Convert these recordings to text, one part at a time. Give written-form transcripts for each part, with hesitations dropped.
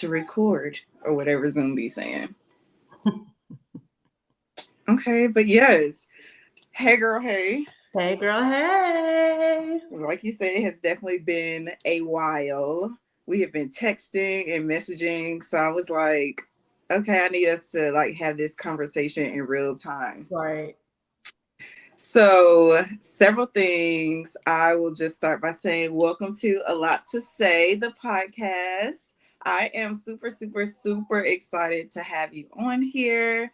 to record or whatever Zoom be saying. Okay, but yes. Hey girl, hey. Hey girl, hey. Like you said, it has definitely been a while. We have been texting and messaging. So I was like, okay, I need us to like have this conversation in real time. Right. So, several things. I will just start by saying, welcome to A Lot to Say, the podcast. I am super, super, super excited to have you on here.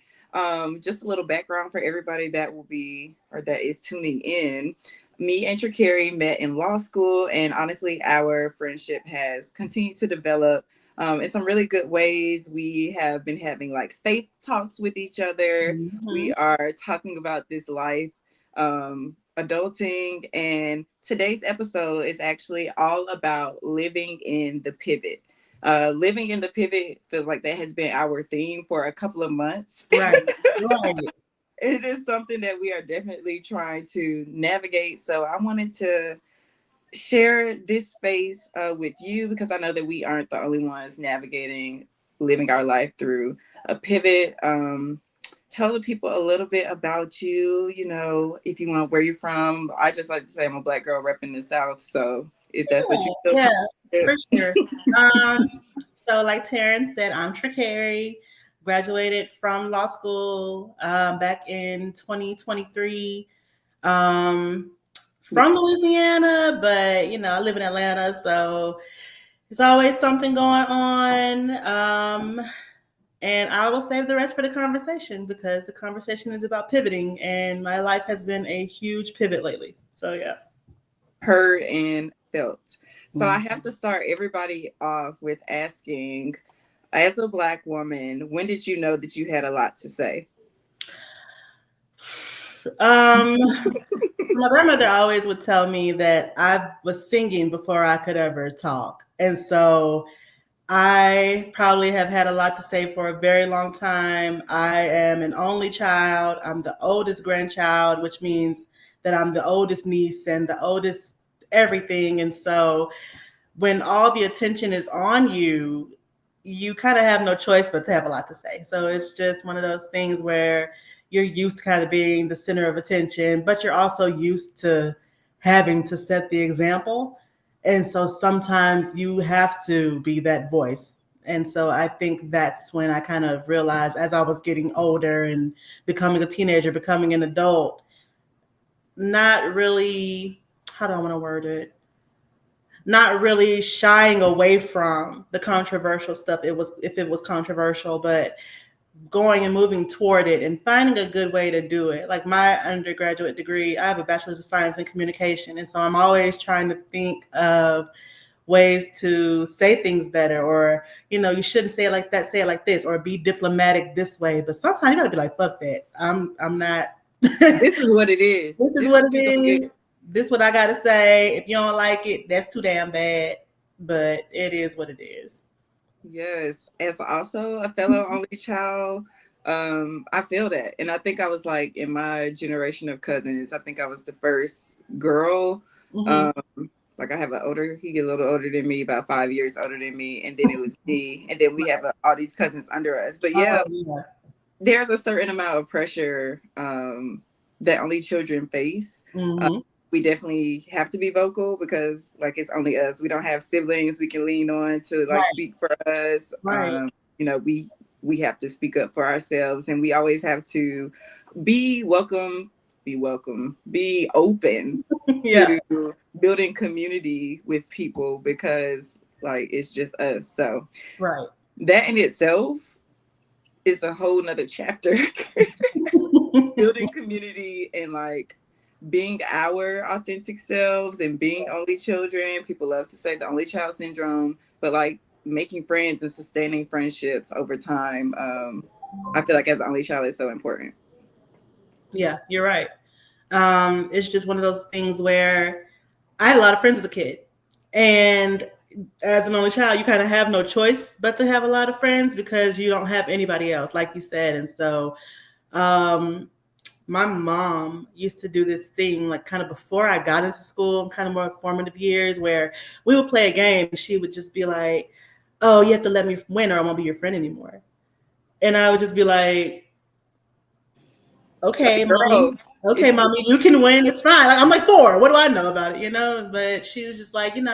Just a little background for everybody that will be or that is tuning in. Me and Trikarri met in law school, and honestly, our friendship has continued to develop in some really good ways. We have been having like faith talks with each other. Mm-hmm. We are talking about this life, adulting, and today's episode is actually all about living in the pivot. Living in the pivot feels like that has been our theme for a couple of months. Right. It is something that we are definitely trying to navigate. So I wanted to share this space with you because I know that we aren't the only ones navigating living our life through a pivot. Tell the people a little bit about you, if you want, where you're from. I just like to say I'm a Black girl repping the South. So if that's what you feel for sure. So like Teryn said, I'm Trikarri, graduated from law school back in 2023 from Louisiana, but I live in Atlanta, so there's always something going on. And I will save the rest for the conversation because the conversation is about pivoting, and my life has been a huge pivot lately. So yeah. Heard and felt. So I have to start everybody off with asking, as a Black woman, when did you know that you had a lot to say? My grandmother always would tell me that I was singing before I could ever talk. And so I probably have had a lot to say for a very long time. I am an only child. I'm the oldest grandchild, which means that I'm the oldest niece and the oldest everything. And so when all the attention is on you, you kind of have no choice but to have a lot to say. So it's just one of those things where you're used to kind of being the center of attention, but you're also used to having to set the example. And so sometimes you have to be that voice. And so I think that's when I kind of realized as I was getting older and becoming a teenager, becoming an adult, not really, how do I want to word it? Not really shying away from the controversial stuff. If it was controversial, but going and moving toward it and finding a good way to do it. Like my undergraduate degree, I have a bachelor's of science in communication. And so I'm always trying to think of ways to say things better, or, you shouldn't say it like that, say it like this, or be diplomatic this way. But sometimes you gotta be like, fuck that. I'm not. This is what it is. This is what it is. This is what I gotta say. If you don't like it, that's too damn bad. But it is what it is. Yes, as also a fellow only child, I feel that. And I think I was like in my generation of cousins, I think I was the first girl. Like I have he get a little older than me, about 5 years older than me. And then it was me. And then we have all these cousins under us. But there's a certain amount of pressure that only children face. We definitely have to be vocal because like it's only us. We don't have siblings we can lean on to like speak for us. We have to speak up for ourselves, and we always have to be open to building community with people because like it's just us. So that in itself is a whole nother chapter. Building community and like being our authentic selves and being only children. People love to say the only child syndrome, but like making friends and sustaining friendships over time. I feel like as an only child is so important. Yeah, you're right. It's just one of those things where I had a lot of friends as a kid, and as an only child, you kind of have no choice but to have a lot of friends because you don't have anybody else, like you said. And so, my mom used to do this thing like kind of before I got into school, kind of more formative years, where we would play a game and she would just be like, oh, you have to let me win or I won't be your friend anymore. And I would just be like, okay, Girl, mommy. Okay, if you mommy, you can win. It's fine. Like, I'm like 4. What do I know about it? But she was just like, and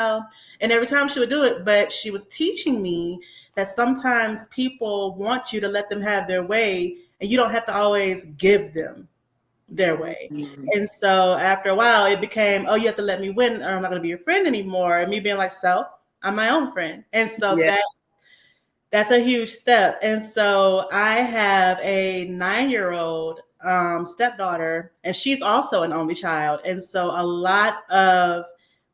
every time she would do it, but she was teaching me that sometimes people want you to let them have their way and you don't have to always give them their way. Mhm. And so after a while, it became, oh, you have to let me win or I'm not going to be your friend anymore. And me being like, so I'm my own friend. And so Yeah. that's a huge step. And so I have a 9-year-old stepdaughter, and she's also an only child. And so a lot of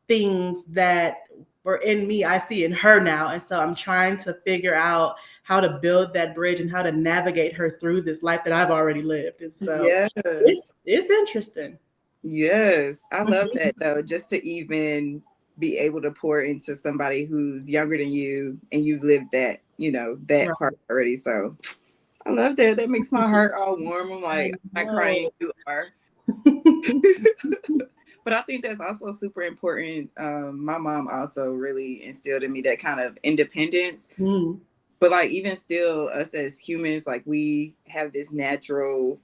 things that were in me, I see in her now. And so I'm trying to figure out how to build that bridge and how to navigate her through this life that I've already lived. And so Yes. it's interesting. Yes. I love Mhm. that though. Just to even be able to pour into somebody who's younger than you and you've lived that, that part Right. already. So I love that. That makes my heart all warm. I'm I like, I'm not know. crying, you are. But I think that's also super important. My mom also really instilled in me that kind of independence. Mm. But like even still, us as humans, like we have this natural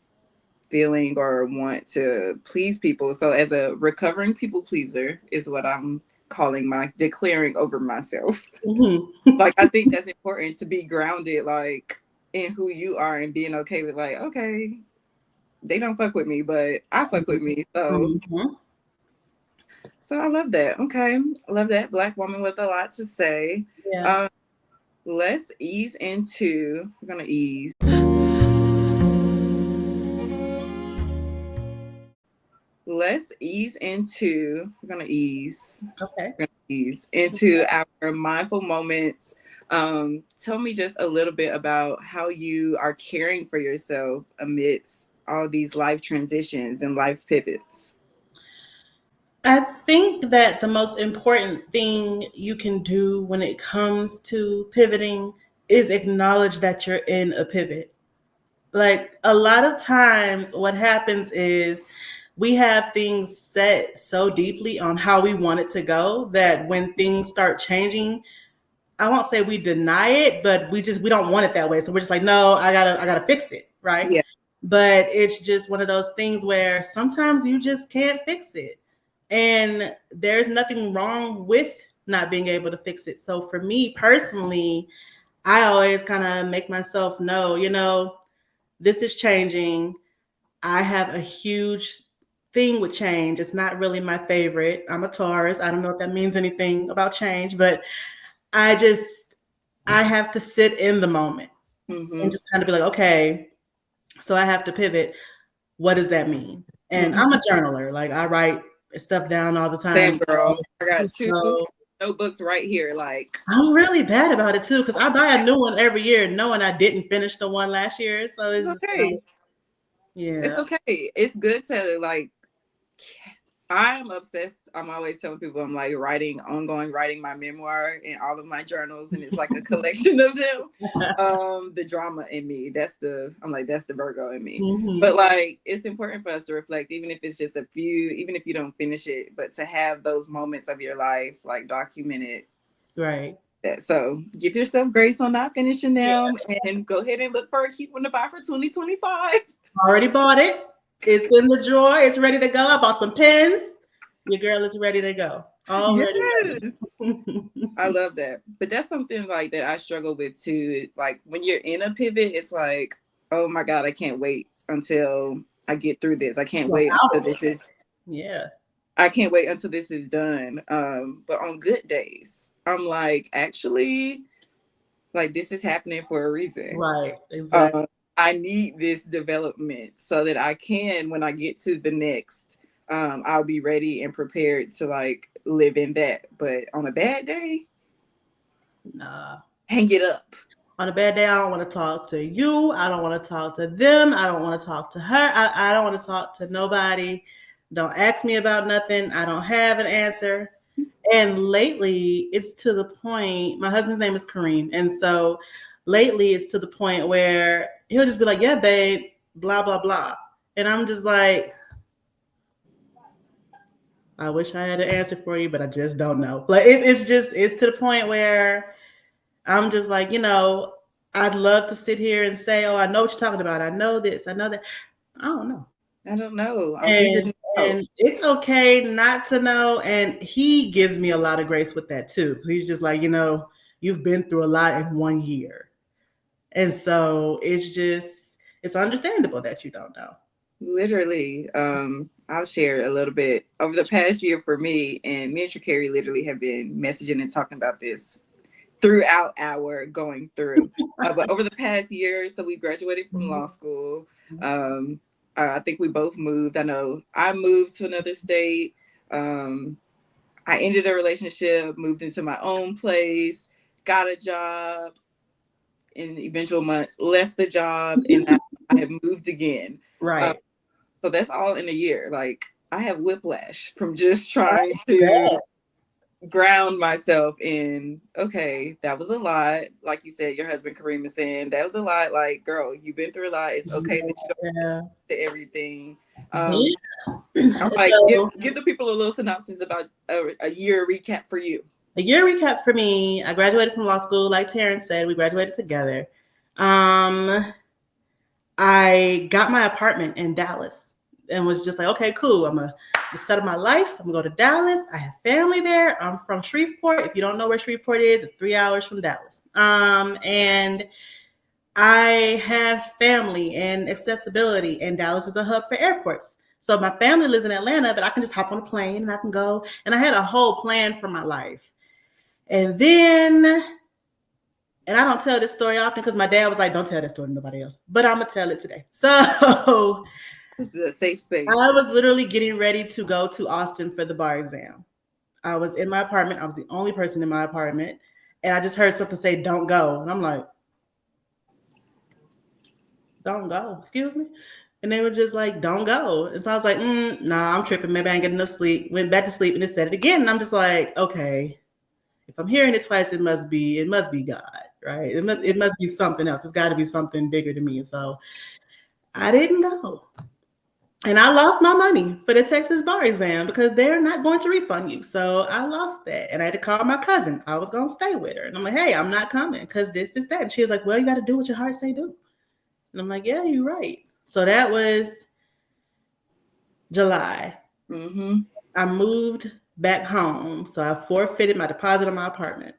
feeling or want to please people. So as a recovering people pleaser is what I'm calling my declaring over myself. Mhm. Like I think that's important to be grounded like in who you are and being okay with like, okay, they don't fuck with me, but I fuck with me. So Mhm. I love that. Okay. I love that. Black woman with a lot to say. Yeah. Um, let's ease into we're gonna ease. Let's ease into we're gonna ease Okay. into our mindful moments. Tell me just a little bit about how you are caring for yourself amidst all these life transitions and life pivots. I think that the most important thing you can do when it comes to pivoting is acknowledge that you're in a pivot. Like a lot of times, what happens is we have things set so deeply on how we want it to go that when things start changing, I won't say we deny it, but we don't want it that way. So we're just like, no, I gotta fix it, right? Yeah. But it's just one of those things where sometimes you just can't fix it. And there's nothing wrong with not being able to fix it. So for me personally, I always kind of make myself know, this is changing. I have a huge thing with change. It's not really my favorite. I'm a Taurus. I don't know if that means anything about change, but I just I have to sit in the moment and Mm-hmm. just kind of be like, okay, so I have to pivot. What does that mean? And I'm Mm-hmm. a journaler. Like I write stuff down all the time. Same girl. I got two So notebooks right here. Like, I'm really bad about it too because I buy a new one every year, knowing I didn't finish the one last year. So it's it's just like, okay. It's yeah. okay. It's good to like I'm obsessed. I'm always telling people I'm like ongoing writing my memoir in all of my journals, and it's like a collection of them. The drama in me, I'm like, that's the Virgo in me. Hmm. But like, it's important for us to reflect, even if it's just a few, even if you don't finish it, but to have those moments of your life, like documented. Right. That so give yourself grace on not finishing Yeah. them, and go ahead and look for a cute one to buy for 2025. Already bought it. It's in the drawer. It's ready to go. I bought some pens. Your girl is ready to go. Already Yes. ready. I love that. But that's something like that I struggle with too. Like when you're in a pivot, it's like, oh my God, I can't wait until I get through this. Well, out of it. Yeah. I can't wait until this is done. But on good days, I'm like, actually, like this is happening for a reason. Right. Exactly. Um, I need this development so that I can, when I get to the next, I'll be ready and prepared to like live in that. But on a bad day, Nah. hang it up. On a bad day, I don't want to talk to you. I don't want to talk to them. I don't want to talk to her. I don't want to talk to nobody. Don't ask me about nothing. I don't have an answer. And lately, it's to the point, my husband's name is Kareem. And so lately, it's to the point where he'll just be like, yeah, babe, blah, blah, blah. And I'm just like, I wish I had an answer for you, but I just don't know. Like, it's to the point where I'm just like, I'd love to sit here and say, oh, I know what you're talking about. I know this, I know that. I don't know. I don't know. I'm eager And to know. and it's okay not to know. And he gives me a lot of grace with that too. He's just like, you've been through a lot in 1 year. And so it's understandable that you don't know. Literally, I'll share a little bit. Over the past year for me, and me and Trikarri literally have been messaging and talking about this throughout our going through. But over the past year, so we graduated from law school. Um, I think we both moved. I know I moved to another state. Um, I ended a relationship, moved into my own place, got a job in eventual months, left the job, and now I have moved again. Um, Right. so that's all in a year. Like I have whiplash from just trying to ground myself in, okay, that was a lot. Like you said, your husband Kareem is saying that was a lot. Like, girl, you've been through a lot. It's okay that you don't Yeah. to everything. I'm Yeah. like, So give the people a little synopsis about a year recap for you. a year recap for me. I graduated from law school, like Teryn said. We graduated together. Um, I got my apartment in Dallas and was just like, okay, cool. I'm gonna settle my life. I'm gonna go to Dallas. I have family there. I'm from Shreveport. If you don't know where Shreveport is, it's 3 hours from Dallas. And I have family and accessibility, and Dallas is a hub for airports. So my family lives in Atlanta, but I can just hop on a plane and I can go. And I had a whole plan for my life. And then, and I don't tell this story often because my dad was like, don't tell this story to nobody else, but I'm going to tell it today. So This is a safe I space. was literally getting ready to go to Austin for the bar exam. I was in my apartment. I was the only person in my apartment. And I just heard something say, don't go. And I'm like, don't go. Excuse me. And they were just like, don't go. And so I was like, nah, I'm tripping. Maybe I ain't getting enough sleep. Went back to sleep and it said it again. And I'm just like, okay, if I'm hearing it twice, it must be God, right? It must be something else. It's got to be something bigger than me. So I didn't go. And I lost my money for the Texas bar exam because they're not going to refund you. So I lost that. And I had to call my cousin. I was going to stay with her. And I'm like, hey, I'm not coming because this, that. And she was like, well, you got to do what your heart say do. And I'm like, yeah, you're right. So that was July. Mm-hmm. I moved back home. So I forfeited my deposit on my apartment.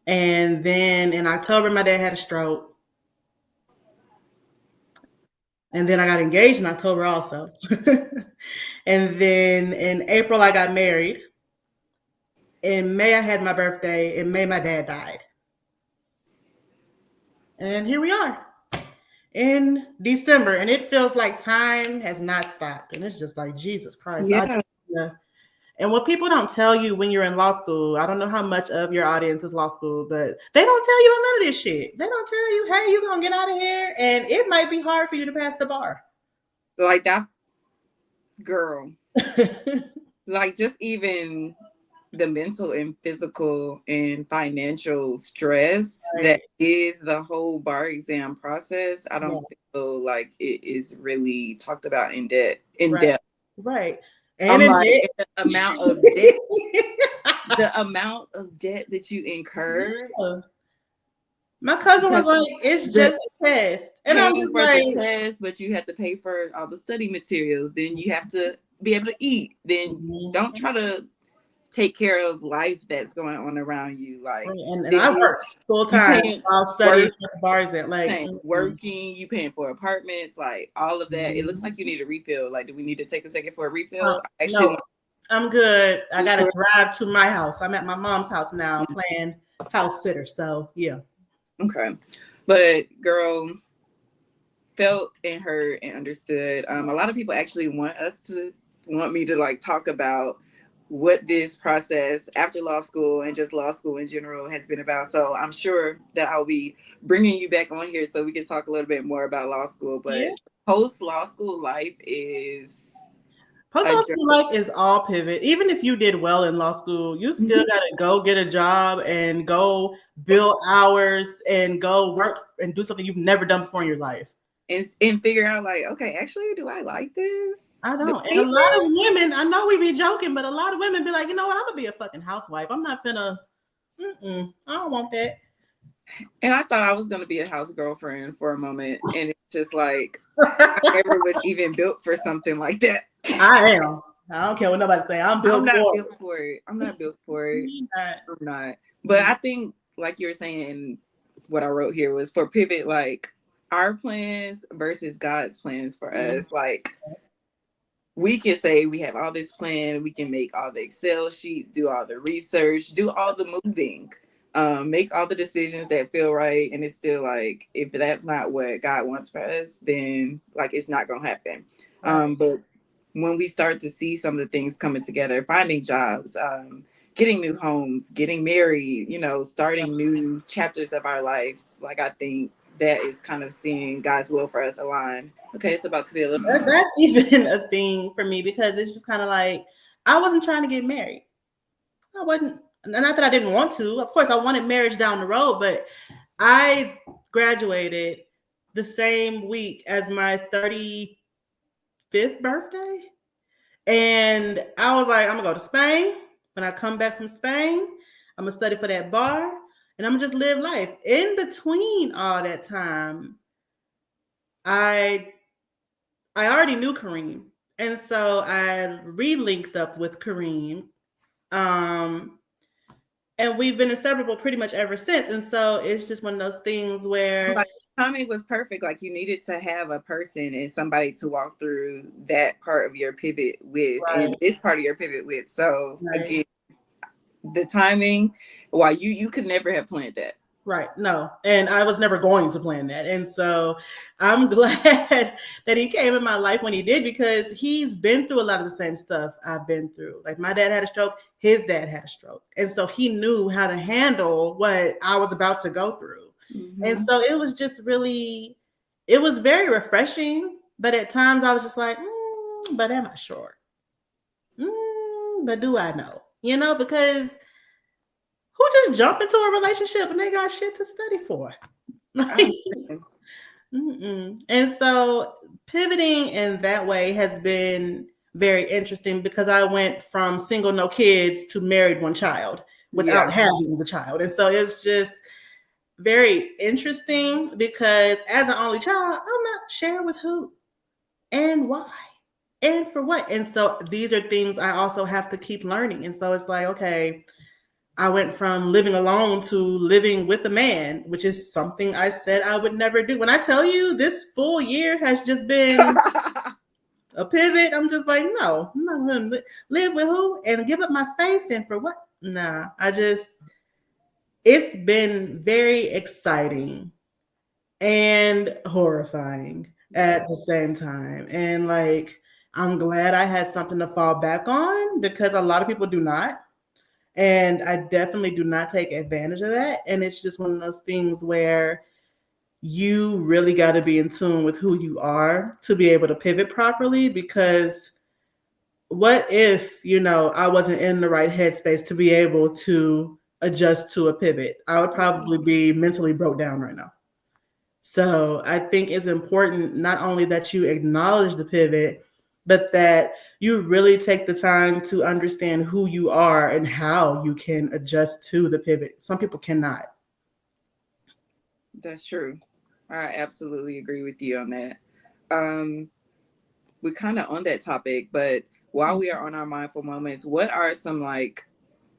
And then in October, my dad had a stroke. And then I got engaged in October also. And then in April, I got married. In May, I had my birthday. In May, my dad died. And here we are in December. And it feels like time has not stopped. And it's just like, Jesus Christ. Yeah. And what people don't tell you when you're in law school, I don't know how much of your audience is law school, but they don't tell you none of this shit. They don't tell you, hey, you're going to get out of here. And it might be hard for you to pass the bar. Like that girl. Like just even the mental and physical and financial stress that is the whole bar exam process. I don't feel like it is really talked about in depth. Right. And I'm like, the amount of debt, the amount of debt that you incur. Yeah. My cousin was like, it's just a test. And I'm just for like, the test, but you have to pay for all the study materials. Then you have to be able to eat. Then don't try to take care of life that's going on around you. Like, and I worked full time while studying for the bars at like working, you paying for apartments, like all of that. It looks like you need a refill. Like, do we need to take a second for a refill? Actually, no, I'm good. I gotta drive to my house. I'm at my mom's house now playing house sitter. So yeah. Okay. But girl, felt and heard and understood. A lot of people actually want me to like talk about what this process after law school and just law school in general has been about. So I'm sure that I'll be bringing you back on here so we can talk a little bit more about law school. But post law school life is post-law school life is all pivot. Even if you did well in law school, you still got to go get a job and go bill hours and go work and do something you've never done before in your life. And figure out like, okay, actually, do I like this? I don't. And a lot of women, I know we be joking, but a lot of women be like, you know what, I'm going to be a fucking housewife. I'm not finna I don't want that. And I thought I was going to be a house girlfriend for a moment. And it's just like, I never was even built for something like that. I am. I don't care what nobody say. I'm I'm built not for it. built for it. I'm not built for it. Not. I'm not. But I think, like you were saying, what I wrote here was for pivot, like our plans versus God's plans for us. Like, we can say we have all this plan, we can make all the Excel sheets, do all the research, do all the moving, make all the decisions that feel right. And it's still like, if that's not what God wants for us, then like it's not gonna happen. Right. But when we start to see some of the things coming together, finding jobs, getting new homes, getting married, starting new chapters of our lives, like I think that is kind of seeing God's will for us align. Okay, it's about to be a little. That's even a thing for me because it's just kind of like I wasn't trying to get married. I wasn't. Not that I didn't want to. Of course, I wanted marriage down the road, but I graduated the same week as my 35th birthday. And I was like, I'm going to go to Spain. When I come back from Spain, I'm going to study for that bar and I'm going to just live life. In between all that time, I already knew Kareem. And so I re-linked up with Kareem. And we've been inseparable pretty much ever since. And so it's just one of those things where like, timing was perfect. Like you needed to have a person and somebody to walk through that part of your pivot with, right, and this part of your pivot with. So right, again, the timing, why you could never have planned that. Right. No. And I was never going to plan that. And so I'm glad that he came in my life when he did, because he's been through a lot of the same stuff I've been through. Like my dad had a stroke, his dad had a stroke. And so he knew how to handle what I was about to go through. Mm-hmm. And so it was just really, it was very refreshing. But at times I was just like, but am I sure? But do I know? Because who just jump into a relationship and they got shit to study for? And so pivoting in that way has been very interesting because I went from single, no kids to married, one child without having the child. And so it's just very interesting because as an only child, I'm not sharing with who and why and for what. And so these are things I also have to keep learning. And so it's like, okay, I went from living alone to living with a man, which is something I said I would never do. When I tell you this full year has just been a pivot, I'm just like, no, I'm not going to live with who and give up my space and for what? Nah, it's been very exciting and horrifying at the same time. And like, I'm glad I had something to fall back on because a lot of people do not. And I definitely do not take advantage of that. And it's just one of those things where you really got to be in tune with who you are to be able to pivot properly. Because what if, I wasn't in the right headspace to be able to adjust to a pivot? I would probably be mentally broke down right now. So I think it's important not only that you acknowledge the pivot, but that you really take the time to understand who you are and how you can adjust to the pivot. Some people cannot. That's true. I absolutely agree with you on that. We're kind of on that topic, but while we are on our mindful moments, what are some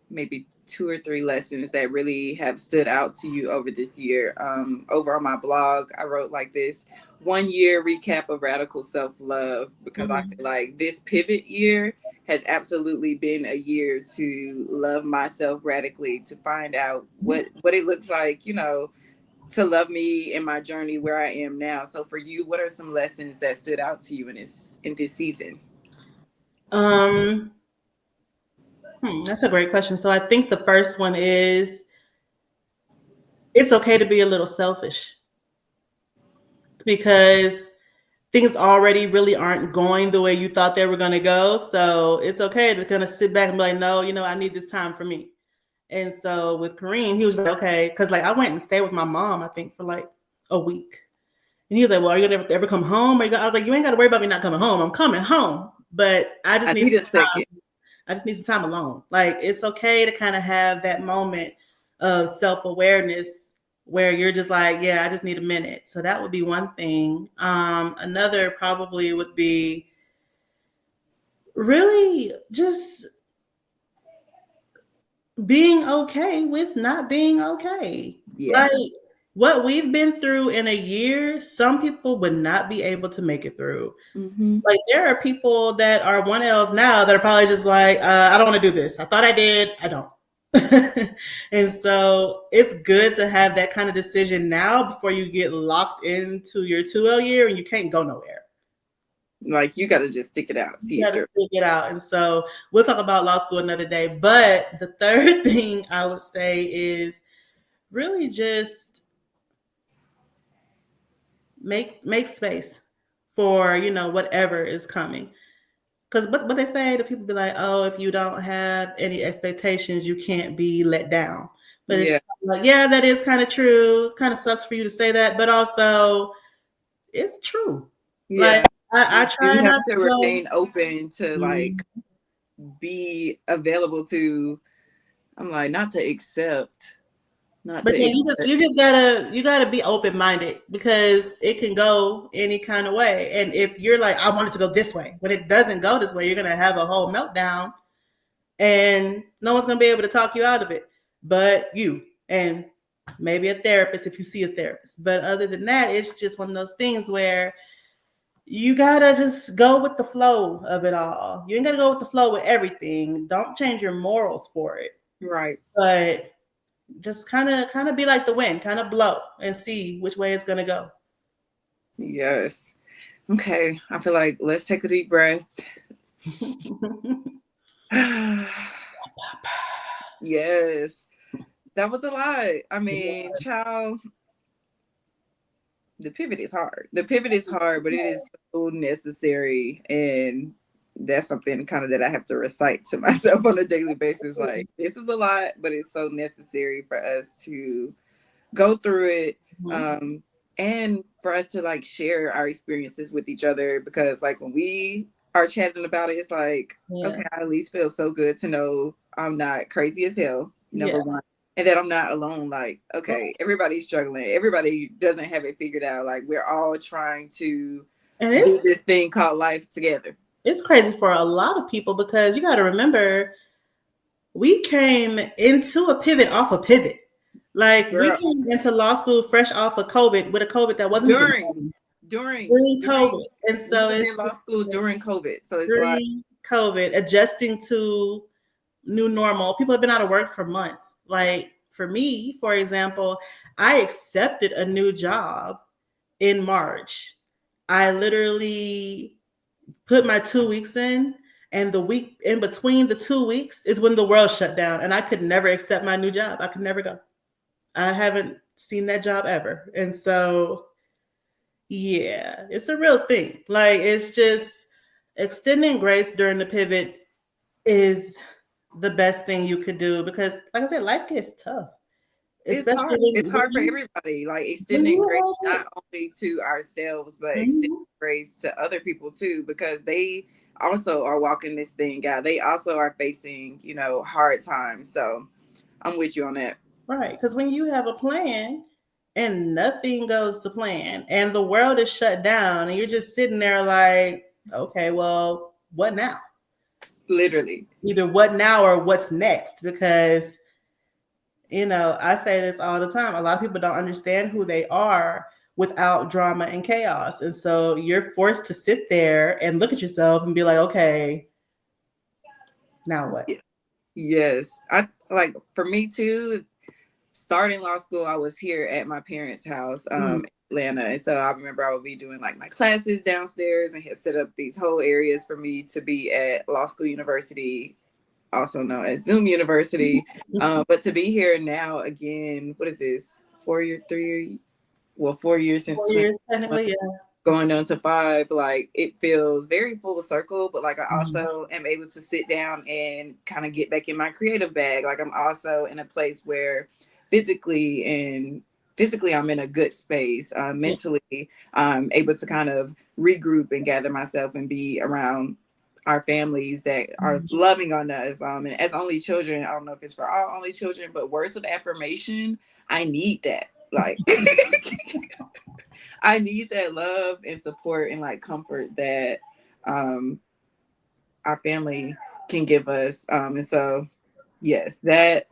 maybe 2 or 3 lessons that really have stood out to you over this year? Over on my blog, I wrote like this 1 year recap of radical self-love, because I feel like this pivot year has absolutely been a year to love myself radically, to find out what it looks like, to love me in my journey where I am now. So for you, what are some lessons that stood out to you in this season? That's a great question. So I think the first one is it's okay to be a little selfish because things already really aren't going the way you thought they were going to go. So it's okay to kind of sit back and be like, no, I need this time for me. And so with Kareem, he was like, okay, because like I went and stayed with my mom, I think, for like a week. And he was like, well, are you going to ever come home? I was like, you ain't got to worry about me not coming home. I'm coming home. But I just need some time alone. Like, it's okay to kind of have that moment of self-awareness where you're just like, yeah, I just need a minute. So that would be one thing. Another probably would be really just being okay with not being okay. Like Yes. what we've been through in a year, some people would not be able to make it through. Mm-hmm. Like there are people that are 1Ls now that are probably just like, I don't want to do this. I thought I did. I don't. And so it's good to have that kind of decision now before you get locked into your 2L year and you can't go nowhere. Like you got to just stick it out, see You it got to through. stick it out. And so we'll talk about law school another day. But the third thing I would say is really just make space for, whatever is coming. Because what they say, the people be like, oh, if you don't have any expectations, you can't be let down. But Yeah. it's like, yeah, that is kind of true. It kind of sucks for you to say that, but also it's true. Like Yeah. I You try do have not to to go. remain open to like Mhm. be available to, I'm like, not to accept, not But to then you just gotta be open minded because it can go any kind of way. And if you're like, I want it to go this way, but it doesn't go this way, you're gonna have a whole meltdown and no one's gonna be able to talk you out of it but you and maybe a therapist if you see a therapist. But other than that, it's just one of those things where you gotta just go with the flow of it all. You ain't gotta go with the flow with everything. Don't change your morals for it, right. but just kind of be like the wind, kind of blow and see which way it's gonna go. Yes. Okay. I feel like let's take a deep breath. Yes. That was a lot. I mean, child, the pivot is hard. The pivot is hard, but it is so necessary. And that's something kind of that I have to recite to myself on a daily basis. Like, this is a lot, but it's so necessary for us to go through it. Um, and for us to like share our experiences with each other, because like when we are chatting about it, it's like, Yeah. okay, I at least feel so good to know I'm not crazy as hell, Yeah. number one, and that I'm not alone. Like, okay, everybody's struggling, everybody doesn't have it figured out. Like, we're all trying to And do it's this thing called life together. it's crazy for a lot of people because you got to remember we came into a pivot off a pivot. Like we Girl, came into law school fresh off of COVID with a COVID that wasn't even during during during during COVID. And we so was it's in law school during COVID, so it's like, during COVID, adjusting to new normal. People have been out of work for months. Like for me, for example, I accepted a new job in March. I literally put my 2 weeks in, and the week in between the 2 weeks is when the world shut down, and I could never accept my new job. I could never go. I haven't seen that job ever, and so yeah, it's a real thing. Like it's just extending grace during the pivot is the best thing you could do because, like I said, life gets tough, it's especially hard. It's when hard for you everybody. Like when extending you grace have not only to ourselves, but extending mhm. grace to other people too, because they also are walking this thing out. They also are facing, hard times. So I'm with you on that. Right, because when you have a plan and nothing goes to plan and the world is shut down and you're just sitting there like, okay, well, what now? Literally. Either what now or what's next? Because, I say this all the time. A lot of people don't understand who they are without drama and chaos. And so you're forced to sit there and look at yourself and be like, okay, now what? Yes. I like for me too, starting law school, I was here at my parents' house, Mm, in Atlanta. And so I remember I would be doing like my classes downstairs and had set up these whole areas for me to be at Law School University, also known as Zoom University. But to be here now again, what is this? 4 year, 3 year, well, 4 years since 4 years 2021, technically, yeah. going down to 5, like it feels very full circle. But like I Mhm. also am able to sit down and kind of get back in my creative bag. Like I'm also in a place where physically and physically I'm in a good space. Yeah. Mentally, I'm able to kind of regroup and gather myself and be around our families that are loving on us. And as only children, I don't know if it's for all only children, but words of affirmation, I need that. Like, I need that love and support and like comfort that our family can give us. And so, yes, that's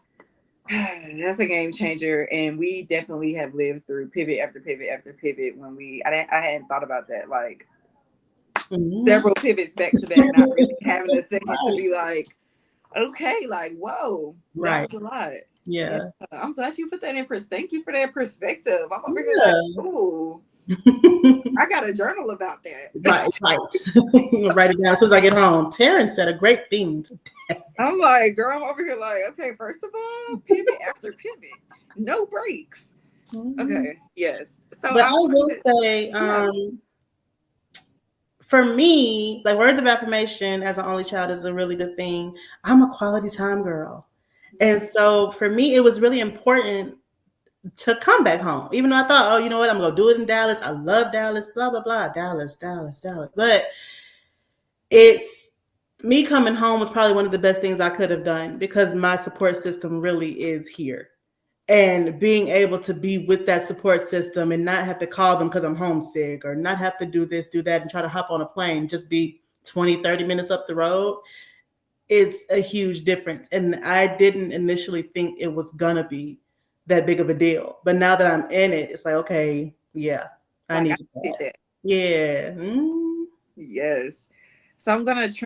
a game changer. And we definitely have lived through pivot after pivot after pivot when I hadn't thought about that. Like, several pivots back to back, not really having a second to be like, okay, like, whoa, that was a lot. Yeah. I'm glad you put that in. Thank you for that perspective. I'm over here like, ooh, I got a journal about that. Right. Write it down as soon as I get home. Teryn said a great thing today. I'm like, girl, I'm over here like, okay, first of all, pivot after pivot, no breaks. Okay, yes. So but I will say, for me, like words of affirmation as an only child is a really good thing. I'm a quality time girl. And so for me, it was really important to come back home. Even though I thought, oh, you know what, I'm going to do it in Dallas. I love Dallas, blah, blah, blah. Dallas. But it's me coming home was probably one of the best things I could have done because my support system really is here. And being able to be with that support system and not have to call them because I'm homesick or not have to do this, do that, and try to hop on a plane, just be 20, 30 minutes up the road. It's a huge difference. And I didn't initially think it was going to be that big of a deal. But now that I'm in it, it's like, okay, yeah, I need that. Yeah. Yes. So I'm going to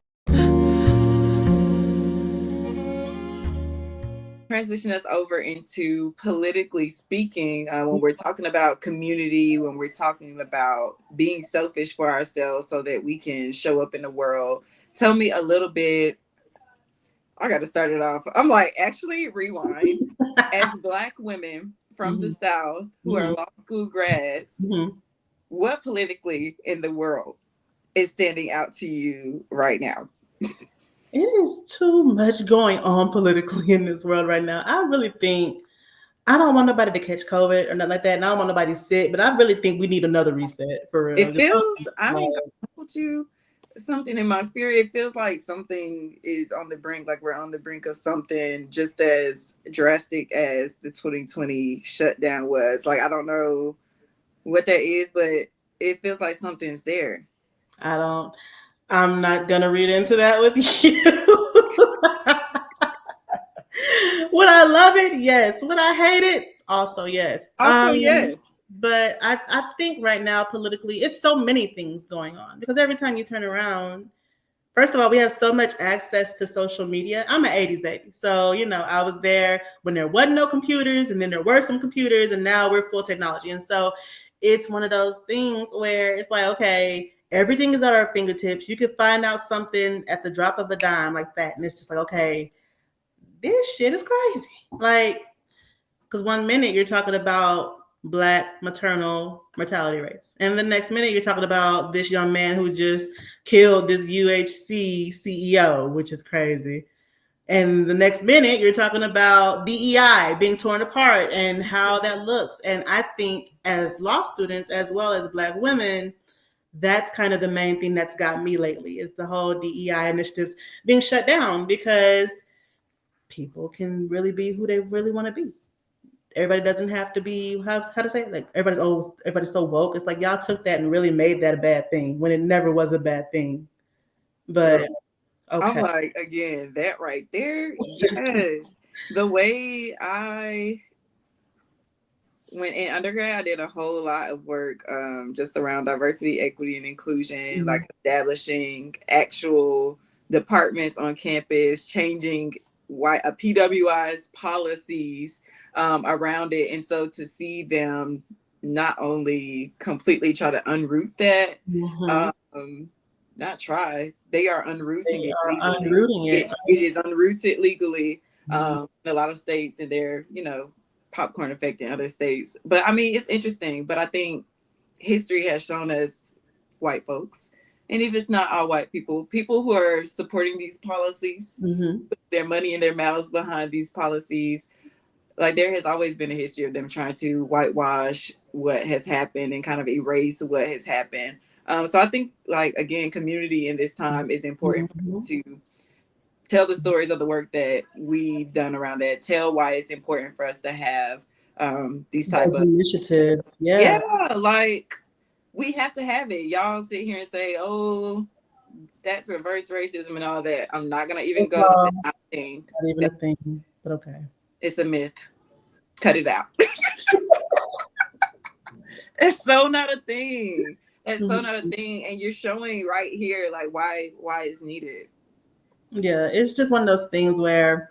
transition us over into politically speaking when we're talking about community, when we're talking about being selfish for ourselves so that we can show up in the world. Tell me a little bit. I got to start it off. I'm like, actually, rewind. As Black women from the South who are law school grads, what politically in the world is standing out to you right now? It is too much going on politically in this world right now. I really think I don't want nobody to catch COVID or nothing like that. And I don't want nobody sick, but I really think we need another reset for real. It feels, I ain't gonna hold you, something in my spirit. It feels like something is on the brink, like we're on the brink of something just as drastic as the 2020 shutdown was. Like, I don't know what that is, but it feels like something's there. I'm not gonna read into that with you. Would I love it? Yes. Would I hate it? Also, yes. Yes. But I think right now politically, it's so many things going on because every time you turn around, first of all, we have so much access to social media. I'm an 80s baby. So, I was there when there wasn't no computers and then there were some computers and now we're full technology. And so it's one of those things where it's like, okay, everything is at our fingertips. You can find out something at the drop of a dime like that. And it's just like, okay, this shit is crazy. Like, because one minute you're talking about Black maternal mortality rates. And the next minute you're talking about this young man who just killed this UHC CEO, which is crazy. And the next minute you're talking about DEI being torn apart and how that looks. And I think as law students, as well as Black women, that's kind of the main thing that's got me lately is the whole DEI initiatives being shut down because people can really be who they really want to be. Everybody doesn't have to be how to say it? Like everybody's so woke. It's like y'all took that and really made that a bad thing when it never was a bad thing. But okay. I'm like, again, that right there, yes. The way when in undergrad, I did a whole lot of work just around diversity, equity, and inclusion, like establishing actual departments on campus, changing PWI's policies around it. And so to see them not only completely try to unroot that, not try, they are unrooting it legally. It is unrooted legally in a lot of states, and they're, popcorn effect in other states. But I mean, it's interesting. But I think history has shown us, white folks, and if it's not all white people who are supporting these policies, put their money in their mouths behind these policies, like there has always been a history of them trying to whitewash what has happened and kind of erase what has happened. So I think, like, again, community in this time is important to tell the stories of the work that we've done around that, tell why it's important for us to have these type Those of initiatives. yeah, Yeah. like we have to have it. Y'all sit here and say, oh, that's reverse racism and all that. I'm not gonna even go to that. I think Not even that a thing, but okay. it's a myth. Cut it out. It's so not a thing. It's so not a thing. And you're showing right here like why it's needed. Yeah, it's just one of those things where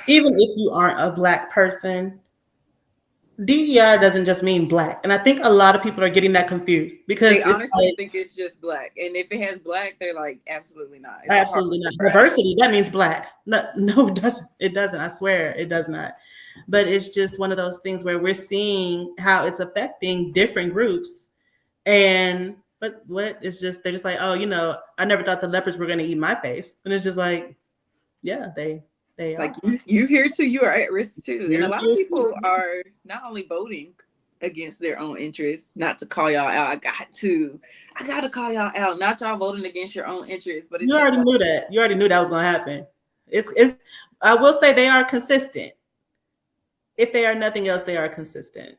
even if you aren't a Black person, DEI doesn't just mean Black. And I think a lot of people are getting that confused because They it's honestly like, think it's just Black. And if it has Black, they're like, absolutely not. It's a hard absolutely not. track. Diversity, that means Black. No, no, it doesn't. It doesn't. I swear it does not. But it's just one of those things where we're seeing how it's affecting different groups. And but what it's just they're just like, oh, I never thought the leopards were gonna eat my face. And it's just like, yeah, they Like are. you here too, you are at risk too. And a You're lot of here people too. are not only voting against their own interests, not to call y'all out. I gotta call y'all out. Not y'all voting against your own interests, but You it's just already like knew that. You already knew that was gonna happen. It's I will say they are consistent. If they are nothing else, they are consistent.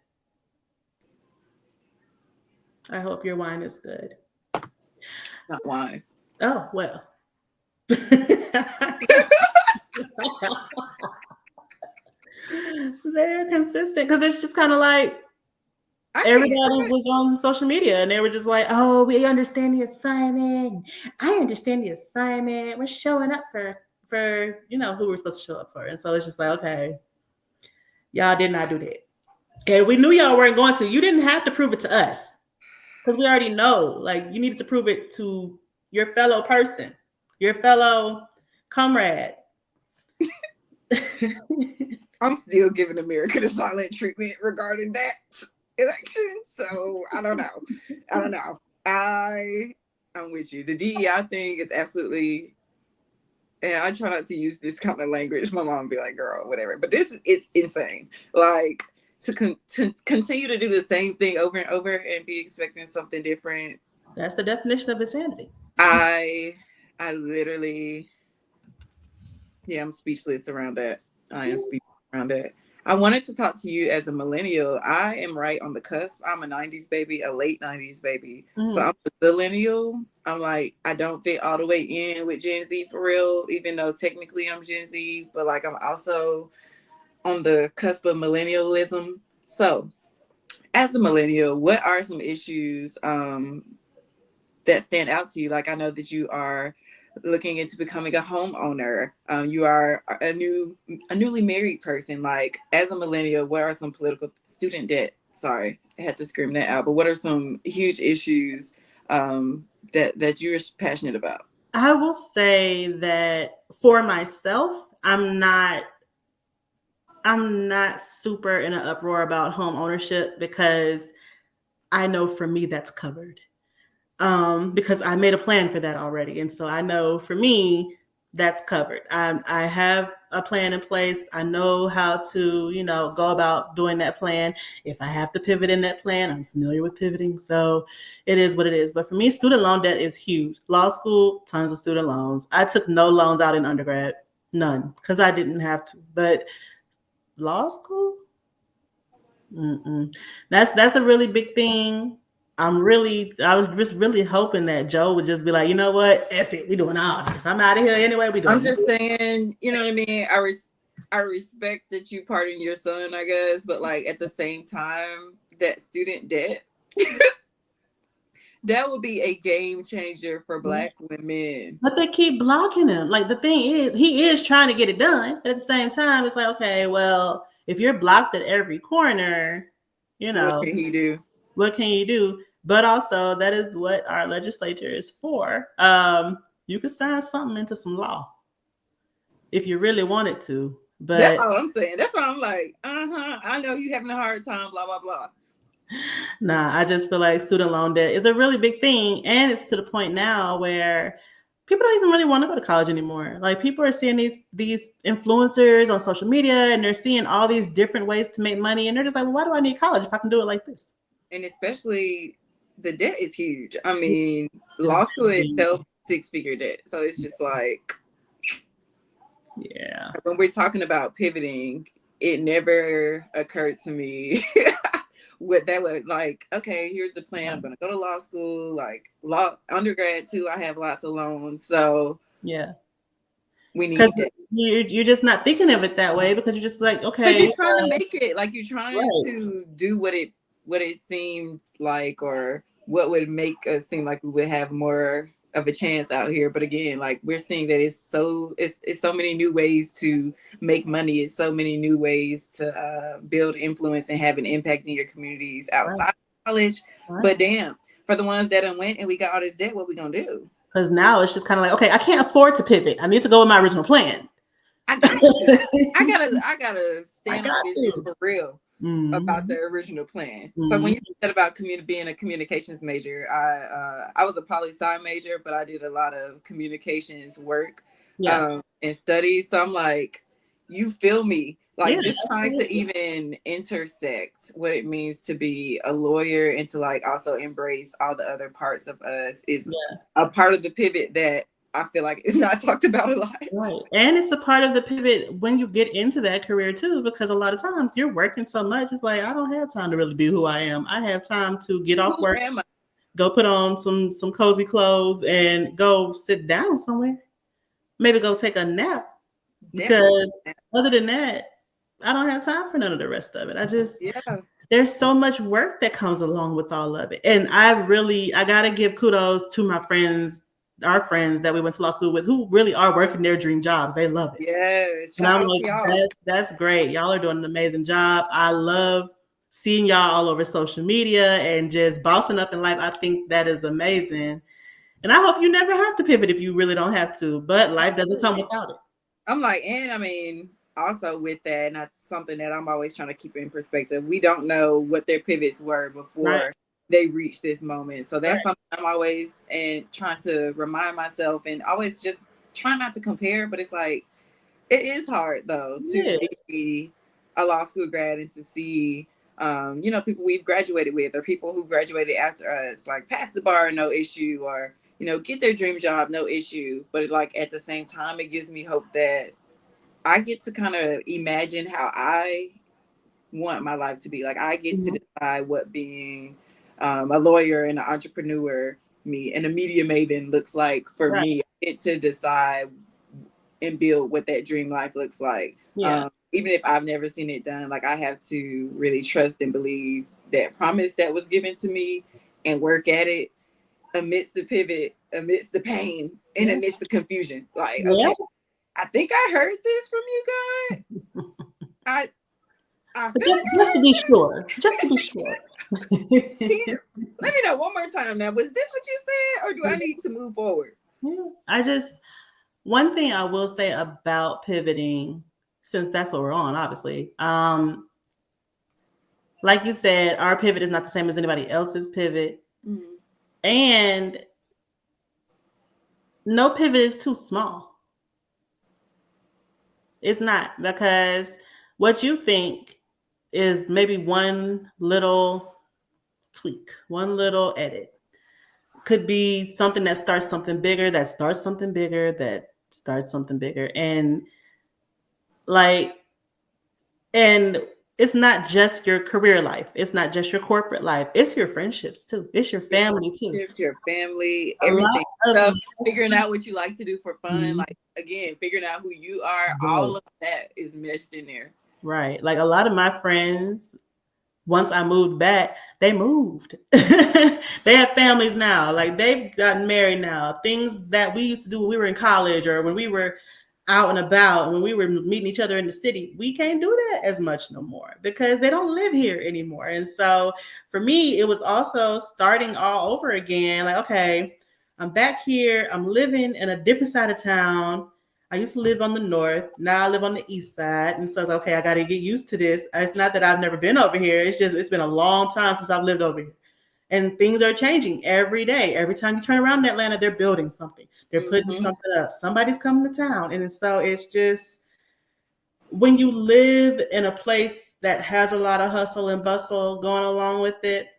I hope your wine is good. not why. Oh well. They're consistent because it's just kind of like everybody was on social media and they were just like, oh, we understand the assignment. I understand the assignment. We're showing up for who we're supposed to show up for. And so it's just like, okay, y'all did not do that. And we knew y'all weren't going to. You didn't have to prove it to us because we already know. Like, you needed to prove it to your fellow person, your fellow comrade. I'm still giving America the silent treatment regarding that election. So I don't know. I'm with you. The DEI thing is absolutely, and I try not to use this kind of language. My mom would be like, girl, whatever. But this is insane. Like, to continue to do the same thing over and over and be expecting something different. That's the definition of insanity. I literally, yeah, I'm speechless around that. I am speechless around that. I wanted to talk to you as a millennial. I am right on the cusp. I'm a 90s baby, a late 90s baby. So I'm a millennial. I'm like, I don't fit all the way in with Gen Z for real, even though technically I'm Gen Z, but like I'm also on the cusp of millennialism. So as a millennial, what are some issues that stand out to you? Like, I know that you are looking into becoming a homeowner. You are a newly married person. Like, as a millennial, what are some political student debt? Sorry, I had to scream that out. But what are some huge issues that you're passionate about? I will say that for myself, I'm not super in an uproar about home ownership because I know for me that's covered. Because I made a plan for that already. And so I know for me, that's covered. I have a plan in place. I know how to, go about doing that plan. If I have to pivot in that plan, I'm familiar with pivoting. So it is what it is. But for me, student loan debt is huge. Law school, tons of student loans. I took no loans out in undergrad, none, because I didn't have to. But law school, that's a really big thing. I was just really hoping that Joe would just be like, you know what, F it, we doing all this. I'm out of here anyway. We doing. I'm just saying, you know what I mean. I respect that you pardon your son, I guess, but like at the same time, that student debt. That would be a game changer for Black women. But they keep blocking him. Like, the thing is, he is trying to get it done. But at the same time, it's like, okay, well, if you're blocked at every corner, What can he do? What can you do? But also, that is what our legislature is for. You could sign something into some law if you really wanted to. But that's all I'm saying. That's why I'm like, I know you having a hard time, blah, blah, blah. Nah, I just feel like student loan debt is a really big thing. And it's to the point now where people don't even really want to go to college anymore. Like, people are seeing these influencers on social media and they're seeing all these different ways to make money. And they're just like, well, why do I need college if I can do it like this? And especially the debt is huge. I mean, law school itself, 6-figure debt. So it's just like, yeah. When we're talking about pivoting, it never occurred to me what that would like. Okay, here's the plan. I'm gonna go to law school, like law undergrad too. I have lots of loans, so yeah. We need it. You're just not thinking of it that way because you're just like, okay. Because you're trying to make it, like you're trying right. to do what it seemed like, or what would make us seem like we would have more of a chance out here. But again, like we're seeing that it's so many new ways to make money. It's so many new ways to build influence and have an impact in your communities outside of college. But damn, for the ones that done went and we got all this debt, what we gonna do? Because now it's just kind of like, okay, I can't afford to pivot. I need to go with my original plan. I gotta stand on business for real about the original plan. So when you said about being a communications major, I was a poli-sci major, but I did a lot of communications work and studies. So I'm like, you feel me? Like just trying to even intersect what it means to be a lawyer and to like also embrace all the other parts of us is a part of the pivot that I feel like it's not talked about a lot. Right. And it's a part of the pivot when you get into that career too, because a lot of times you're working so much. It's like, I don't have time to really be who I am. I have time to get off work, go put on some cozy clothes and go sit down somewhere. Maybe go take a nap. Because other than that, I don't have time for none of the rest of it. I just, there's so much work that comes along with all of it. And I got to give kudos to my friends, our friends that we went to law school with, who really are working their dream jobs. They love it. Yes. And I'm like, that's great. Y'all are doing an amazing job. I love seeing y'all all over social media and just bossing up in life. I think that is amazing. And I hope you never have to pivot if you really don't have to, but life doesn't come without it. I'm like, and I mean, also with that, and that's something that I'm always trying to keep in perspective. We don't know what their pivots were before they reached this moment. So that's something I'm always and trying to remind myself and always just try not to compare. But it's like, it is hard though to be a law school grad and to see, people we've graduated with or people who graduated after us, like pass the bar, no issue, or get their dream job, no issue. But like at the same time, it gives me hope that I get to kind of imagine how I want my life to be. Like I get to decide what being a lawyer and an entrepreneur, me and a media maven looks like for me. I get to decide and build what that dream life looks like. Even if I've never seen it done, like I have to really trust and believe that promise that was given to me and work at it amidst the pivot, amidst the pain, and amidst the confusion. Like, okay, I think I heard this from you guys. I feel just to be sure. Just to be sure. Let me know one more time now. Was this what you said, or do I need to move forward? One thing I will say about pivoting, since that's what we're on, obviously, like you said, our pivot is not the same as anybody else's pivot. And no pivot is too small. It's not, because what you think is maybe one little tweak, one little edit. Could be something that starts something bigger, that starts something bigger, that starts something bigger. And it's not just your career life. It's not just your corporate life. It's your friendships too. It's your family too. It's your family, everything. Figuring out what you like to do for fun. Like, again, figuring out who you are. All of that is meshed in there. Right. Like a lot of my friends, once I moved back, they moved. They have families now. Like they've gotten married now. Things that we used to do when we were in college or when we were out and about, when we were meeting each other in the city, we can't do that as much no more because they don't live here anymore. And so for me, it was also starting all over again. Like, okay, I'm back here. I'm living in a different side of town. I used to live on the north. Now I live on the east side. And so it's okay, I got to get used to this. It's not that I've never been over here. It's just, it's been a long time since I've lived over here. And things are changing every day. Every time you turn around in Atlanta, they're building something. They're putting something up. Somebody's coming to town. And so it's just, when you live in a place that has a lot of hustle and bustle going along with it,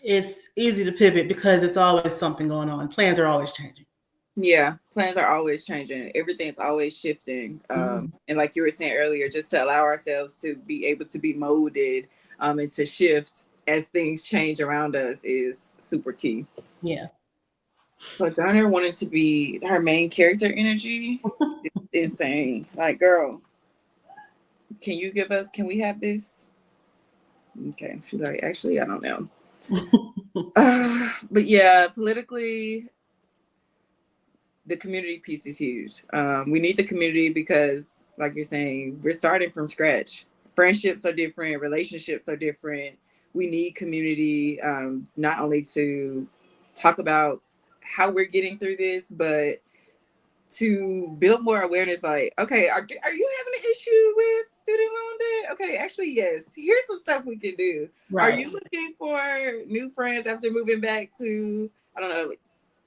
it's easy to pivot because it's always something going on. Plans are always changing. Yeah, plans are always changing. Everything's always shifting. And like you were saying earlier, just to allow ourselves to be able to be molded and to shift as things change around us is super key. Yeah. So Donner wanted to be her main character energy. It's insane. Like, girl, can we have this? Okay. She's like, actually, I don't know. But yeah, politically, the community piece is huge. We need the community because, like you're saying, we're starting from scratch. Friendships are different, relationships are different. We need community, not only to talk about how we're getting through this, but to build more awareness. Like, okay, are you having an issue with student loan debt? Okay, actually, yes. Here's some stuff we can do. Right. Are you looking for new friends after moving back to, I don't know,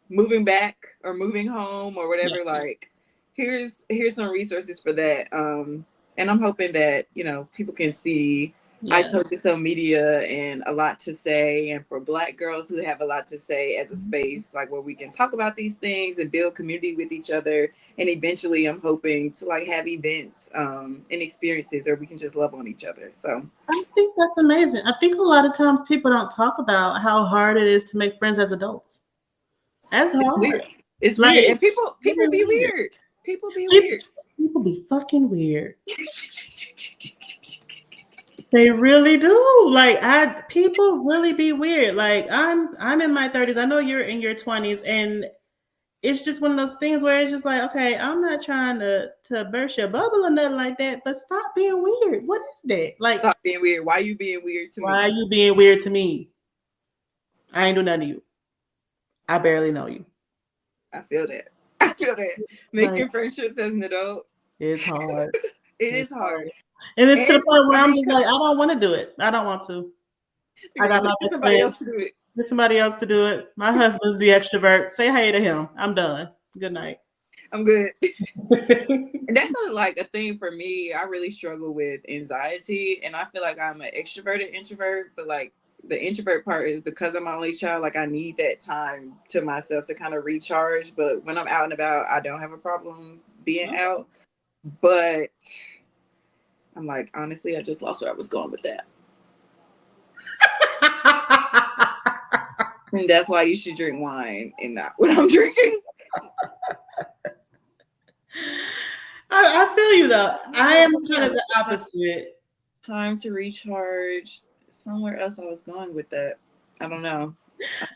moving back or moving home or whatever? Yeah. Like, here's some resources for that. And I'm hoping that, people can see I Told You So media and a lot to say, and for Black girls who have a lot to say as a space like where we can talk about these things and build community with each other. And eventually I'm hoping to like have events and experiences where we can just love on each other. So I think that's amazing. I think a lot of times people don't talk about how hard it is to make friends as adults. That's hard. It's weird. It's like, weird. And people be weird. People be weird. People be fucking weird. They really do. Like people really be weird. Like I'm in my 30s. I know you're in your 20s, and it's just one of those things where it's just like, okay, I'm not trying to burst your bubble or nothing like that, but stop being weird. What is that? Like, stop being weird. Why are you being weird to me? Why are you being weird to me? I ain't do nothing to you. I barely know you. I feel that. Making friendships as an adult is hard. It's hard. And it's to the point where I'm just like, I don't want to do it. I don't want to. I got somebody else to do it. Get somebody else to do it. My husband's the extrovert. Say hey to him. I'm done. Good night. I'm good. And that's like a thing for me. I really struggle with anxiety, and I feel like I'm an extroverted introvert, but like the introvert part is because I'm my only child. Like I need that time to myself to kind of recharge. But when I'm out and about, I don't have a problem being out. But I'm like, honestly, I just lost where I was going with that. And that's why you should drink wine and not what I'm drinking. I feel you though. I am kind of the opposite. Time to recharge. Somewhere else I was going with that. I don't know.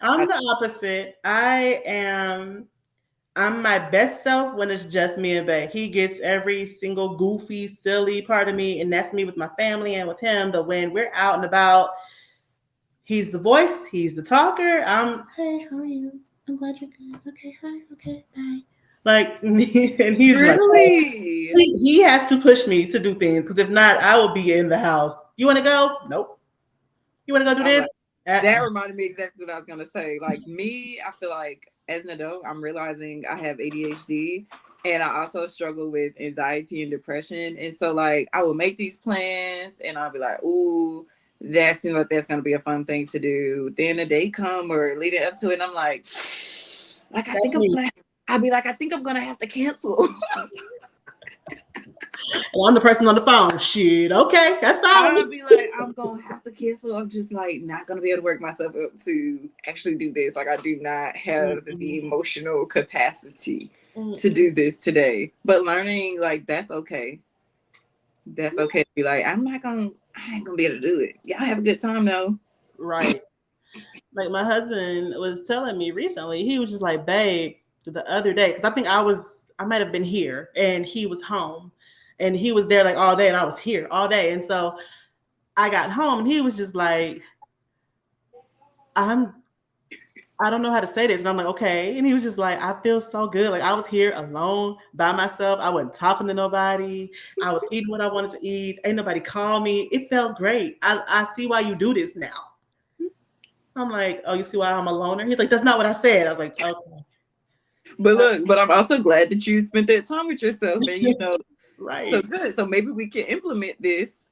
I'm the opposite. I'm my best self when it's just me and Bae. He gets every single goofy, silly part of me, and that's me with my family and with him. But when we're out and about, he's the voice, he's the talker. Hey, how are you? I'm glad you're good. Okay, hi, okay, bye. Like, and he's really? Like, he has to push me to do things, because if not, I will be in the house. You want to go? Nope. You want to go do this? Like, that reminded me exactly what I was going to say. Like me, I feel like as an adult, I'm realizing I have ADHD, and I also struggle with anxiety and depression. And so like, I will make these plans and I'll be like, ooh, that seems like that's going to be a fun thing to do. Then the day come or leading up to it, and I'm like I think I'm gonna have to cancel. Well, I'm the person on the phone. Shit, okay, that's fine. I'll be like, I'm gonna have to cancel. I'm just like not gonna be able to work myself up to actually do this. Like I do not have the emotional capacity to do this today. But learning like that's okay. That's okay to be like, I ain't gonna be able to do it. Y'all have a good time though. Right. Like my husband was telling me recently, he was just like, babe, the other day, because I think I might have been here and he was home, and he was there like all day and I was here all day. And so I got home and he was just like, I don't know how to say this. And I'm like, okay. And he was just like, I feel so good. Like I was here alone by myself. I wasn't talking to nobody. I was eating what I wanted to eat. Ain't nobody call me. It felt great. I see why you do this now. I'm like, oh, you see why I'm a loner? He's like, that's not what I said. I was like, okay. But look, but I'm also glad that you spent that time with yourself, and right. So good. So maybe we can implement this,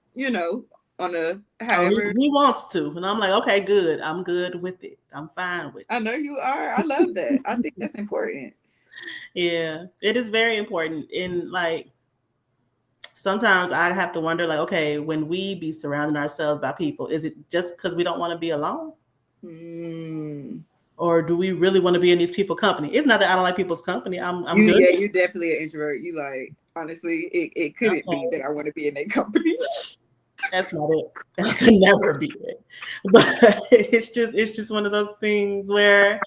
on a Oh, however. he wants to. And I'm like, okay, good. I'm good with it. I'm fine with I it. know you are. I love that. I think that's important. Yeah, it is very important. In like, sometimes I have to wonder, like, okay, when we be surrounding ourselves by people, is it just because we don't want to be alone? Mm. Or do we really want to be in these people's company? It's not that I don't like people's company. I'm You, good. yeah, you're definitely an introvert. You like, honestly, it couldn't be Okay, that I want to be in that company. that's not it. That could never be it. But it's just one of those things where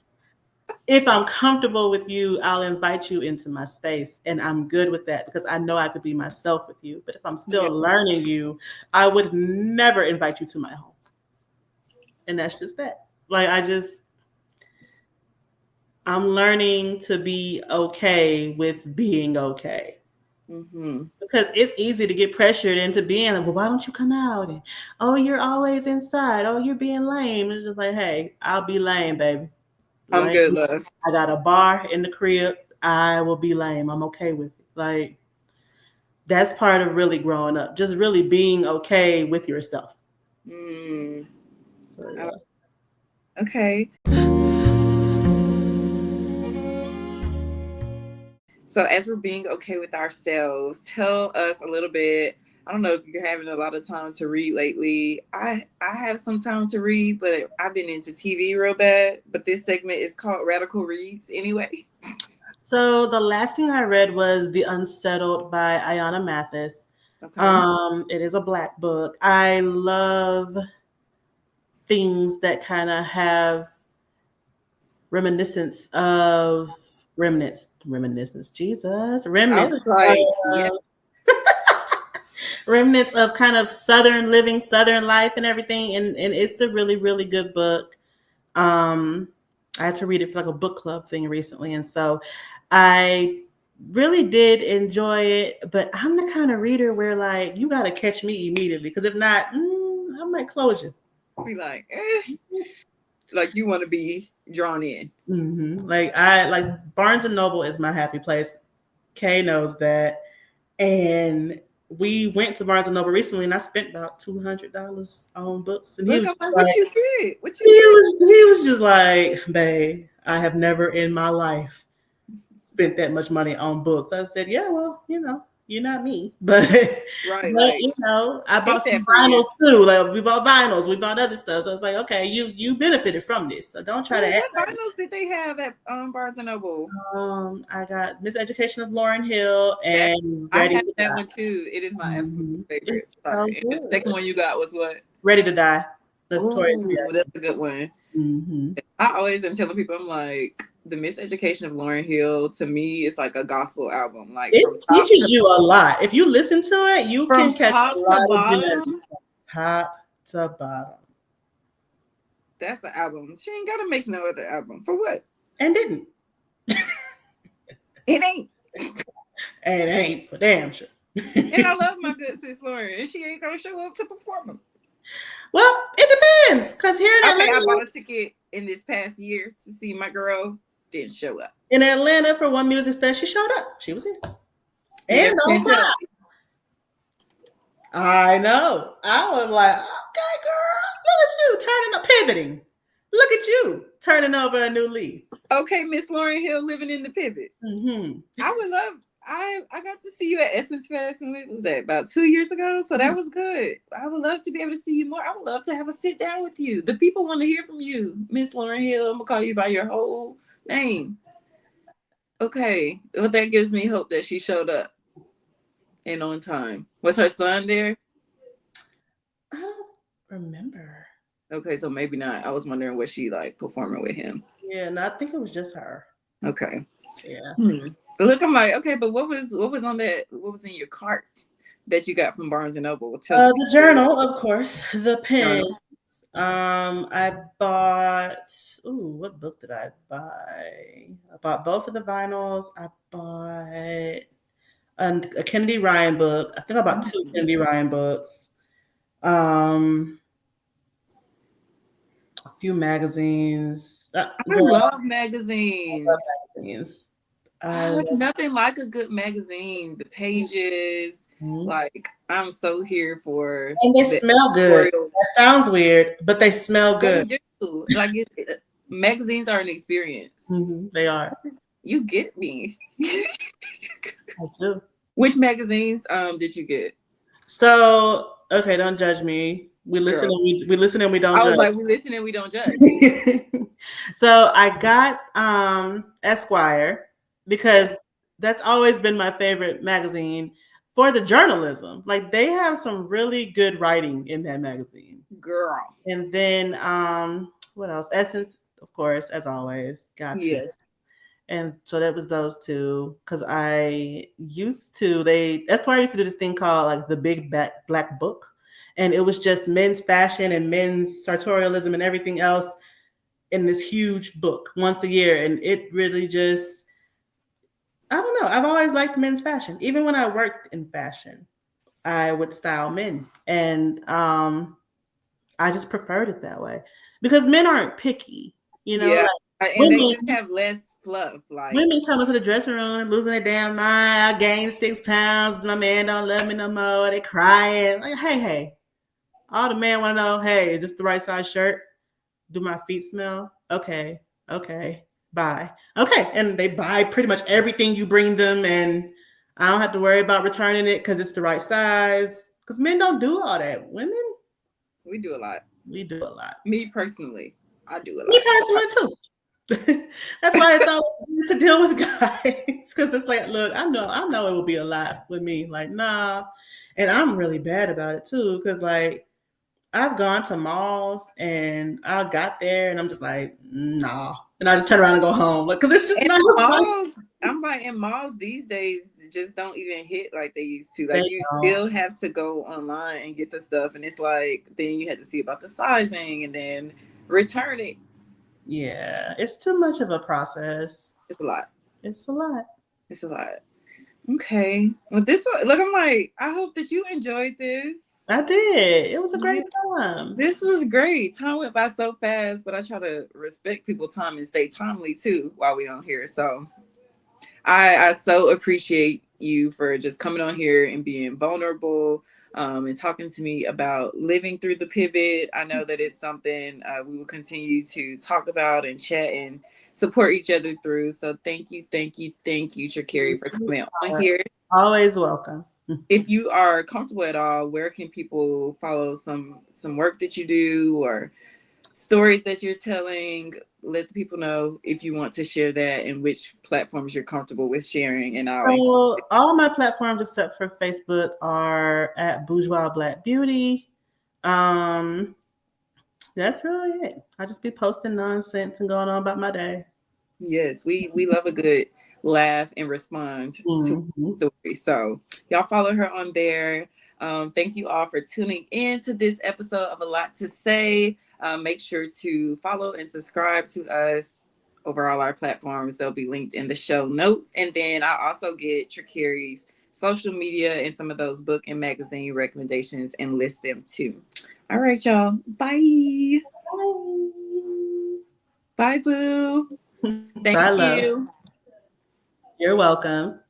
if I'm comfortable with you, I'll invite you into my space. And I'm good with that because I know I could be myself with you. But if I'm Yeah. still learning you, I would never invite you to my home. And that's just that. Like, I'm learning to be okay with being okay. Mm-hmm. Because it's easy to get pressured into being like, well, why don't you come out? And, oh, you're always inside. Oh, you're being lame. It's just like, hey, I'll be lame, baby. I'm Lame. good, love. I got a bar in the crib. I will be lame. I'm okay with it. Like, that's part of really growing up. Just really being okay with yourself. Mm. So yeah. Okay. So as we're being okay with ourselves, tell us a little bit. I don't know if you're having a lot of time to read lately. I have some time to read, but I've been into TV real bad. But this segment is called Radical Reads anyway. So the last thing I read was The Unsettled by Ayanna Mathis. Okay. It is a Black book. I love things that kind of have reminiscence of reminiscence, Jesus, I remnants was like, yeah. of remnants of kind of Southern living, Southern life and everything. And it's a really, really good book. Um, I had to read it for like a book club thing recently. And so I really did enjoy it, but I'm the kind of reader where like, you got to catch me immediately. Cause if not, I might close you. Be like, like you want to be drawn in. Like I like Barnes and Noble is my happy place. Kay knows that. And we went to Barnes and Noble recently, and I spent about $200 on books. And Look, I'm like, what you get? What you get? he was just like, "Babe, I have never in my life spent that much money on books." I said, "Yeah, well, you're not me, but Right, like I hate bought some that for you. vinyls too. Like we bought vinyls, we bought other stuff. So I was like, okay, you benefited from this, so don't try to Ooh, act what like." vinyls did they have at Barnes and Noble? I got Miseducation of Lauryn Hill That and I Ready have to that Die. one too. It is my absolute It's favorite. so Sorry. And the second good. one you got was what? Ready to Die, Notorious Oh, B.I.G. that's a good one. I always am telling people, I'm like, the Miseducation of Lauryn Hill to me is like a gospel album, like It teaches you a lot. If you listen to it, you from can catch a top to lot of gems bottom. from top to bottom. That's an album. She ain't gotta make no other album for what? And didn't. It ain't. And it ain't for damn sure. And I love my good sis Lauren, and she ain't gonna show up to perform them. Well, it depends. Because here Okay, I bought a ticket in this past year to see my girl. Didn't show up. in Atlanta for one music fest, she showed up. She was here. You never And on can tell. time. I know. I was like, okay, girl, look at you turning up, pivoting. Look at you turning over a new leaf. Okay, Miss Lauren Hill living in the pivot. I would love. I got to see you at Essence Fest, and it was that about 2 years ago. So that was good. I would love to be able to see you more. I would love to have a sit down with you. The people want to hear from you, Miss Lauren Hill. I'm gonna call you by your whole name. Okay, well that gives me hope that she showed up and on time. Was her son there? I don't remember. Okay, so maybe not. I was wondering was she like performing with him? Yeah, no, I think it was just her. Okay. Yeah. Look, I'm like, okay, but what was on that? What was in your cart that you got from Barnes and Noble? The journal, of course. The pen. Journal. I bought. Ooh, what book did I buy? I bought both of the vinyls. I bought a Kennedy Ryan book. I think I bought two Kennedy Ryan books. A few magazines. I love magazines. Magazines. I It's nothing like a good magazine. The pages, Mhm. like I'm so here for And they the smell good. editorial. That sounds weird, but they smell They good. do. Like magazines are an experience. They are. You get me. I do. Which magazines did you get? So, okay, don't judge me. Girl. We listen and we don't I was judge. like, we listen and we don't judge. So I got Esquire because Yes. that's always been my favorite magazine for the journalism. Like they have some really good writing in that magazine. Girl. And then what else? Essence, of course, as always. Got to. Yes. And so that was those two because I used to that's why I used to do this thing called like the Big Black Book, and it was just men's fashion and men's sartorialism and everything else in this huge book once a year, and it really just I don't know. I've always liked men's fashion, even when I worked in fashion. I would style men, and I just preferred it that way because men aren't picky, you know. Yeah. Like And they women, just have less fluff. Like, women come into the dressing room losing their damn mind. I gained 6 pounds. My man don't love me no more. They crying. Like, hey. All the man want to know, hey, is this the right size shirt? Do my feet smell? Okay. Bye. Okay. And they buy pretty much everything you bring them. And I don't have to worry about returning it because it's the right size. Because men don't do all that. Women, we do a lot. we do a lot. Me personally, I do a Me lot. So personally, too. That's why it's always good to deal with guys because it's like, look, I know it will be a lot with me. Like, nah, and I'm really bad about it too because like I've gone to malls and I got there and I'm just like, nah, and I just turn around and go home, like, because it's just and not fun. malls, I'm like, in malls these days just don't even hit like they used to. They Like you don't. still have to go online and get the stuff, and it's like then you had to see about the sizing and then return it. Yeah, it's too much of a process. It's a lot. It's a lot. It's a lot. Okay. Well, this look. I'm like, I hope that you enjoyed this. I did. It was a Yeah, great time. this was great. Time went by so fast, but I try to respect people's time and stay timely too while we on here. So I so appreciate you for just coming on here and being vulnerable, and talking to me about living through the pivot. I know that it's something we will continue to talk about and chat and support each other through. So thank you, Trikarri, for coming on here. Always welcome. If you are comfortable at all, where can people follow some work that you do or stories that you're telling? Let the people know if you want to share that and which platforms you're comfortable with sharing, and I'll include it. So all my platforms except for Facebook are at Bourgeois Black Beauty. Um, that's really it. I just be posting nonsense and going on about my day. Yes, we love a good laugh and respond to Mm-hmm. stories. So y'all follow her on there. Thank you all for tuning in to this episode of A Lot to Say. Make sure to follow and subscribe to us over all our platforms. They'll be linked in the show notes. And then I also get Trikarri's social media and some of those book and magazine recommendations and list them too. All right, y'all. Bye. Bye, boo. Bye, Thank love. you. You're welcome.